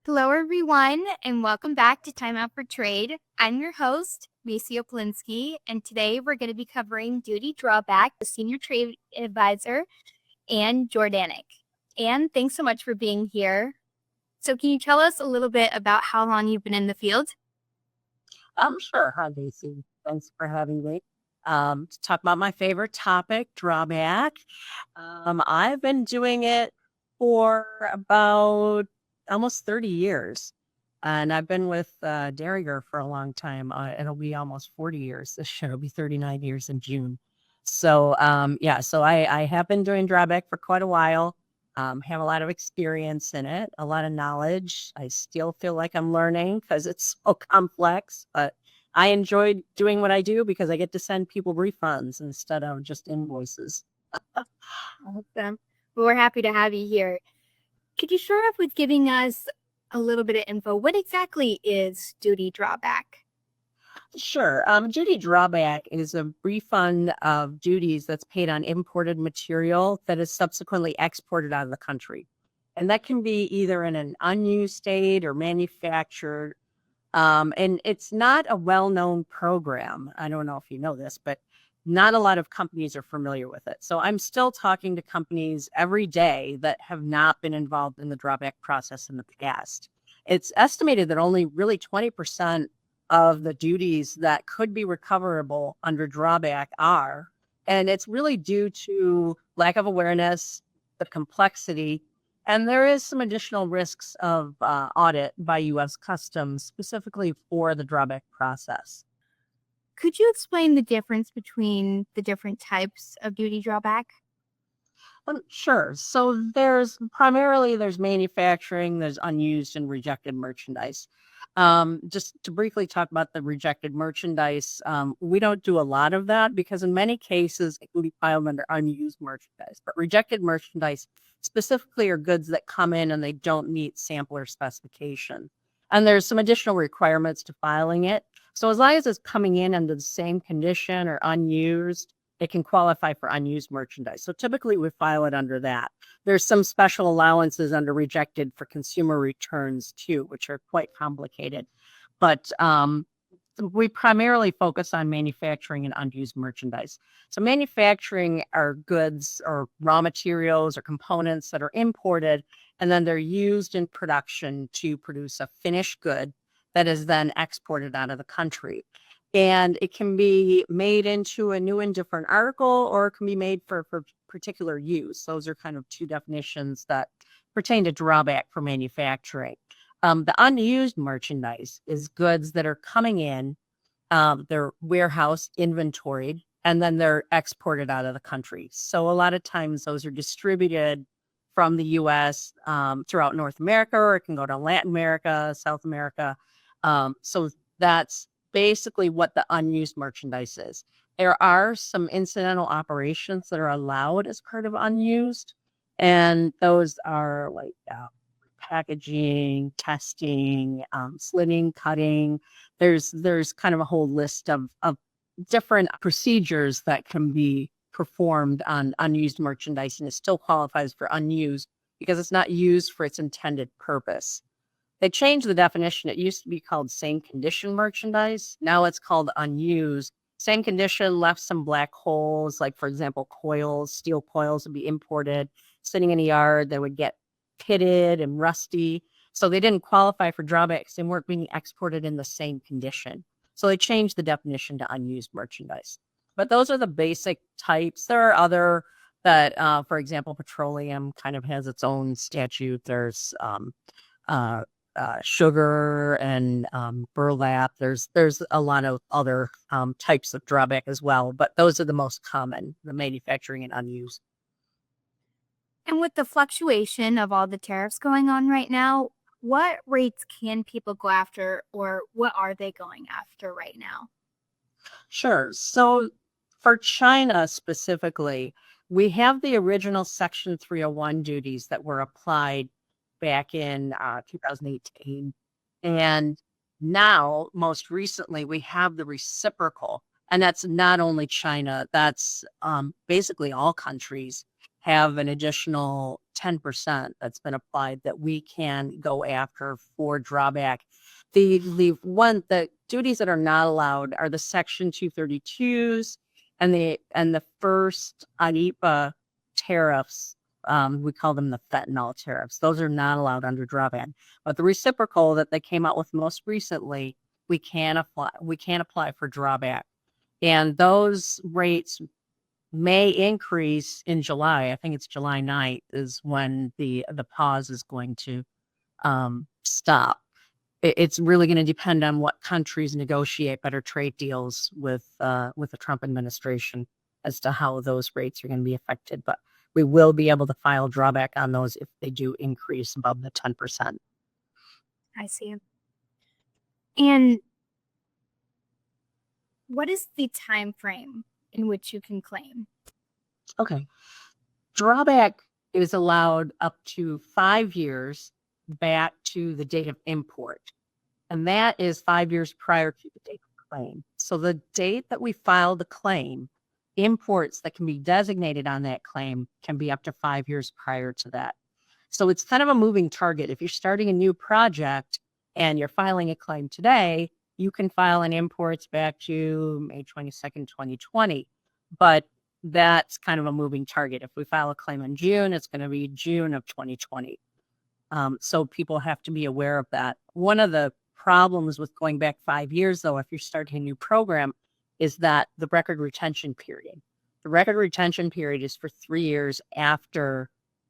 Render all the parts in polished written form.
Hello, everyone, and welcome back to Time Out for Trade. I'm your host, Macy Oplinski, and today we're going to be covering duty drawback with Senior Trade Advisor, Anne Jordanek. Anne, thanks so much for being here. So can you tell us a little bit about how long you've been in the field? Sure. Hi, Macy. Thanks for having me. To talk about my favorite topic, drawback. I've been doing it for about almost 30 years. And I've been with Deringer for a long time. It'll be almost 40 years. This year it'll be 39 years in June. So I have been doing drawback for quite a while. Have a lot of experience in it, a lot of knowledge. I still feel like I'm learning because it's so complex, but I enjoy doing what I do because I get to send people refunds instead of just invoices. Awesome. Well, we're happy to have you here. Could you start off with giving us a little bit of info? What exactly is duty drawback? Sure. Duty drawback is a refund of duties that's paid on imported material that is subsequently exported out of the country. And that can be either in an unused state or manufactured. And it's not a well-known program. I don't know if you know this, but not a lot of companies are familiar with it. So I'm still talking to companies every day that have not been involved in the drawback process in the past. It's estimated that only really 20% of the duties that could be recoverable under drawback are, and it's really due to lack of awareness, the complexity, and there is some additional risks of audit by U.S. Customs specifically for the drawback process. Could you explain the difference between the different types of duty drawback? Sure. So there's manufacturing, there's unused and rejected merchandise. Just to briefly talk about the rejected merchandise, we don't do a lot of that because in many cases it can be filed under unused merchandise. But rejected merchandise specifically are goods that come in and they don't meet sampler specification. And there's some additional requirements to filing it. So as long as it's coming in under the same condition or unused, it can qualify for unused merchandise. So typically we file it under that. There's some special allowances under rejected for consumer returns too, which are quite complicated. But we primarily focus on manufacturing and unused merchandise. So manufacturing are goods or raw materials or components that are imported, and then they're used in production to produce a finished good that is then exported out of the country. And it can be made into a new and different article, or it can be made for particular use. Those are kind of two definitions that pertain to drawback for manufacturing. The unused merchandise is goods that are coming in, they're warehouse inventoried, and then they're exported out of the country. So a lot of times those are distributed from the U.S. Throughout North America, or it can go to Latin America, South America. So that's basically what the unused merchandise is. There are some incidental operations that are allowed as part of unused, and those are like packaging, testing, slitting, cutting. There's kind of a whole list of different procedures that can be performed on unused merchandise, and it still qualifies for unused because it's not used for its intended purpose. They changed the definition. It used to be called same condition merchandise. Now it's called unused. Same condition left some black holes, like for example, coils, steel coils would be imported, sitting in a yard that would get pitted and rusty. So they didn't qualify for drawbacks. They weren't being exported in the same condition. So they changed the definition to unused merchandise. But those are the basic types. There are other that, for example, petroleum kind of has its own statute. There's sugar and burlap. There's a lot of other types of drawback as well, but those are the most common, the manufacturing and unused. And with the fluctuation of all the tariffs going on right now, what rates can people go after, or what are they going after right now? Sure. So for China specifically, we have the original Section 301 duties that were applied back in 2018. And now, most recently, we have the reciprocal. And that's not only China, that's basically all countries have an additional 10% that's been applied that we can go after for drawback. The duties that are not allowed are the Section 232s and the first IEEPA tariffs. We call them the fentanyl tariffs. Those are not allowed under drawback. But the reciprocal that they came out with most recently, we can apply. We can apply for drawback, and those rates may increase in July. I think it's July 9th is when the pause is going to stop. It's really going to depend on what countries negotiate better trade deals with the Trump administration as to how those rates are going to be affected. But we will be able to file drawback on those if they do increase above the 10%. I see. And what is the time frame in which you can claim? Okay. Drawback is allowed up to 5 years back to the date of import. And that is 5 years prior to the date of claim. So the date that we file the claim, imports that can be designated on that claim can be up to 5 years prior to that. So it's kind of a moving target. If you're starting a new project and you're filing a claim today, you can file an imports back to May 22nd, 2020. But that's kind of a moving target. If we file a claim in June, it's going to be June of 2020. So people have to be aware of that. One of the problems with going back 5 years, though, if you're starting a new program, is that the record retention period. The record retention period is for 3 years after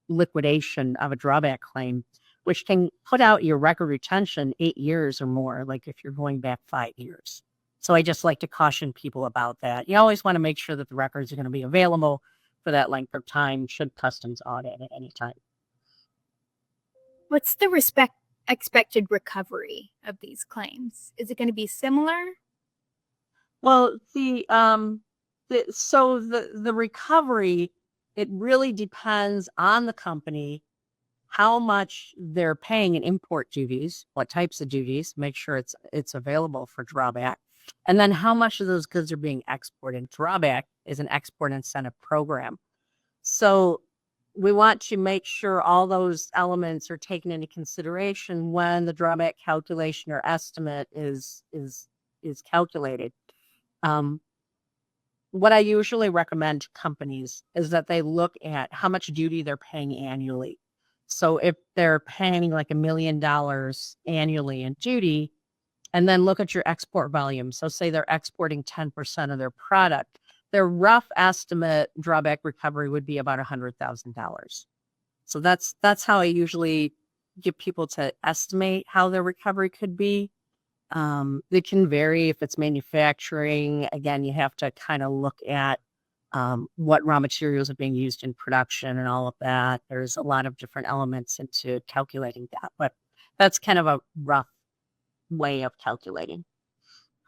liquidation of a drawback claim, which can put out your record retention 8 years or more, like if you're going back 5 years. So I just like to caution people about that. You always want to make sure that the records are going to be available for that length of time should customs audit at any time. What's the expected recovery of these claims? Is it going to be similar? Well, the recovery, it really depends on the company, how much they're paying in import duties, what types of duties, make sure it's available for drawback, and then how much of those goods are being exported. Drawback is an export incentive program. So we want to make sure all those elements are taken into consideration when the drawback calculation or estimate is calculated. What I usually recommend to companies is that they look at how much duty they're paying annually. So if they're paying like $1 million annually in duty, and then look at your export volume. So say they're exporting 10% of their product, their rough estimate drawback recovery would be about $100,000. So that's how I usually get people to estimate how their recovery could be. It can vary if it's manufacturing. Again, you have to kind of look at what raw materials are being used in production and all of that. There's a lot of different elements into calculating that, but that's kind of a rough way of calculating.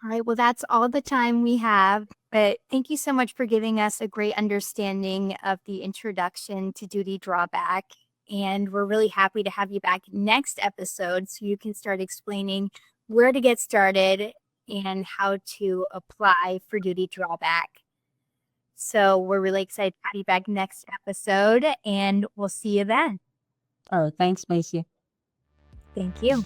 All right, well, that's all the time we have, but thank you so much for giving us a great understanding of the introduction to duty drawback. And we're really happy to have you back next episode so you can start explaining where to get started and how to apply for duty drawback. So we're really excited to have you back next episode, and we'll see you then. Oh, thanks, Macy. Thank you.